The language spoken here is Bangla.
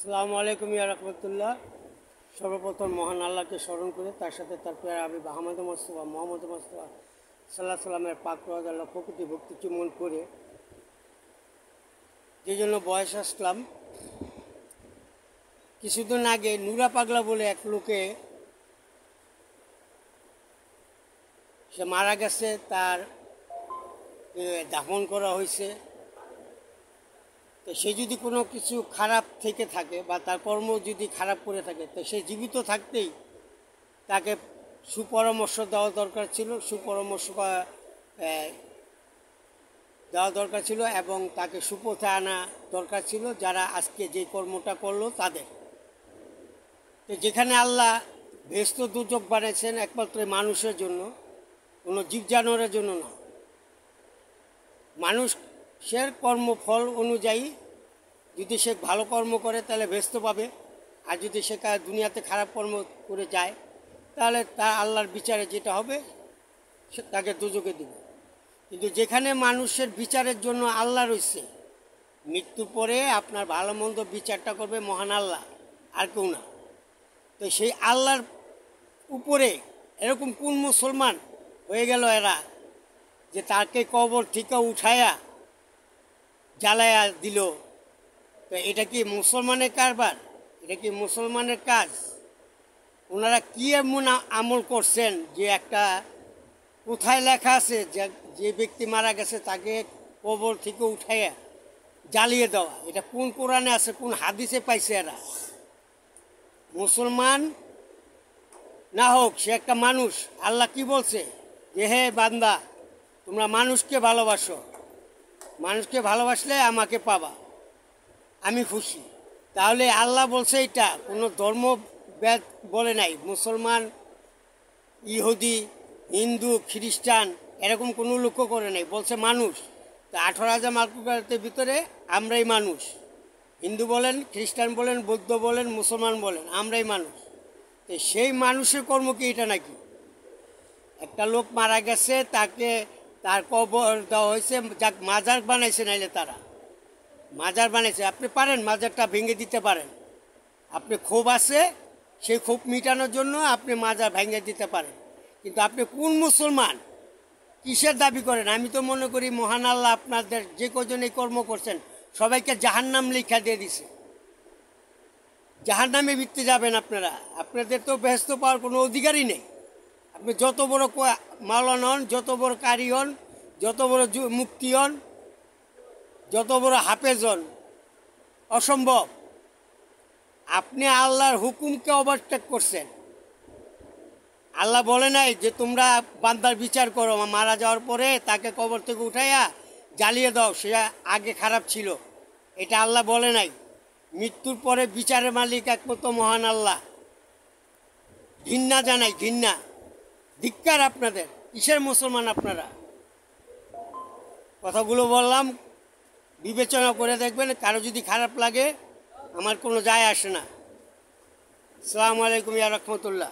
আসসালামু আলাইকুম ইয়া রাহমাতুল্লাহ। সর্বপ্রথম মহান আল্লাহকে স্মরণ করে তার সাথে তার প্রিয় হাবিব আহমদ মুস্তফা মোহাম্মদ মুস্তফা সাল্লাহ সাল্লামের পাক রওজা লক্ষ কোটি ভক্তি চুমন করে যে জন্য বয়স আসলাম। কিছুদিন আগে নুরা পাগলা বলে এক লোকে সে মারা গেছে, তার দাফন করা হয়েছে। তো সে যদি কোনো কিছু খারাপ থেকে থাকে বা তার কর্ম যদি খারাপ করে থাকে, তো সে জীবিত থাকতেই তাকে সুপরামর্শ দেওয়া দরকার ছিল, দেওয়া দরকার ছিল এবং তাকে সুপথে আনা দরকার ছিল যারা আজকে যে কর্মটা করলো তাদের। তো যেখানে আল্লাহ বেহেশত দুর্যোগ বানিয়েছেন একমাত্র মানুষের জন্য, কোনো জীব জানোয়ারের জন্য না। মানুষের কর্মফল অনুযায়ী যদি সে ভালো কর্ম করে তাহলে বেহেশত পাবে, আর যদি সে দুনিয়াতে খারাপ কর্ম করে যায় তাহলে তার আল্লাহর বিচারে যেটা হবে সে তাকে দুজকে দেবে। কিন্তু যেখানে মানুষের বিচারের জন্য আল্লাহ রয়েছে, মৃত্যুর পরে আপনার ভালো মন্দ বিচারটা করবে মহান আল্লাহ, আর কেউ না। তো সেই আল্লাহর উপরে এরকম কোন মুসলমান হয়ে গেল এরা যে তাকে কবর থেকে উঠায়া জ্বালায়া দিল? তো এটা কি মুসলমানের কারবার? এটা কি মুসলমানের কাজ? ওনারা কি এমন আমল করছেন যে একটা কোথায় লেখা আছে যে ব্যক্তি মারা গেছে তাকে কবর থেকে উঠাইয়া জ্বালিয়ে দেওয়া? এটা কোন কোরআনে আছে, কোন হাদিসে পাইছে এরা? মুসলমান না হোক, সে একটা মানুষ। আল্লাহ কি বলছে যে হে বান্দা, তোমরা মানুষকে ভালোবাসো, মানুষকে ভালোবাসলে আমাকে পাবা, আমি খুশি। তাহলে আল্লাহ বলছে, এটা কোনো ধর্মভেদ বলে নাই। মুসলমান, ইহুদি, হিন্দু, খ্রিস্টান এরকম কোনো লক্ষ্য করে নাই, বলছে মানুষ। তা 18,000 মাতৃকার ভিতরে আমরাই মানুষ। হিন্দু বলেন, খ্রিস্টান বলেন, বৌদ্ধ বলেন, মুসলমান বলেন, আমরাই মানুষ। তো সেই মানুষের কর্ম কি এটা নাকি? একটা লোক মারা গেছে, তাকে তার কবর দেওয়া হয়েছে, যাক মাজার বানাইছে, নাইলে তারা মাজার বানাইছে। আপনি পারেন মাজারটা ভেঙে দিতে পারেন, আপনি ক্ষোভ আছে, সেই ক্ষোভ মিটানোর জন্য আপনি মাজার ভেঙে দিতে পারেন। কিন্তু আপনি কোন মুসলমান, কিসের দাবি করেন? আমি তো মনে করি মহান আল্লাহ আপনাদের যে কজন এই কর্ম করছেন সবাইকে জাহান্নাম লেখা দিয়ে দিছে। জাহান্নামে বিকতে যাবেন আপনারা, আপনাদের তো বেহেশত পাওয়ার কোনো অধিকারই নেই। আপনি যত বড় মাওলানা হন, যত বড় কারি হন, যত বড় মুফতি হন, যত বড় হাফেজ হন, অসম্ভব। আপনি আল্লাহর হুকুমকে ওভারটেক করছেন। আল্লাহ বলে নাই যে তোমরা বান্দার বিচার করো, মারা যাওয়ার পরে তাকে কবর থেকে উঠাইয়া জ্বালিয়ে দাও, সে আগে খারাপ ছিল। এটা আল্লাহ বলে নাই। মৃত্যুর পরে বিচারের মালিক একমাত্র মহান আল্লাহ। ঘৃণা জানাই, ঘৃণা, ধিক্কার আপনাদের। কিসের মুসলমান আপনারা? কথাগুলো বললাম, বিবেচনা করে দেখবেন। কারো যদি খারাপ লাগে আমার কোনো যায় আসে না। আসসালামু আলাইকুম ইয়া রাহমাতুল্লাহ।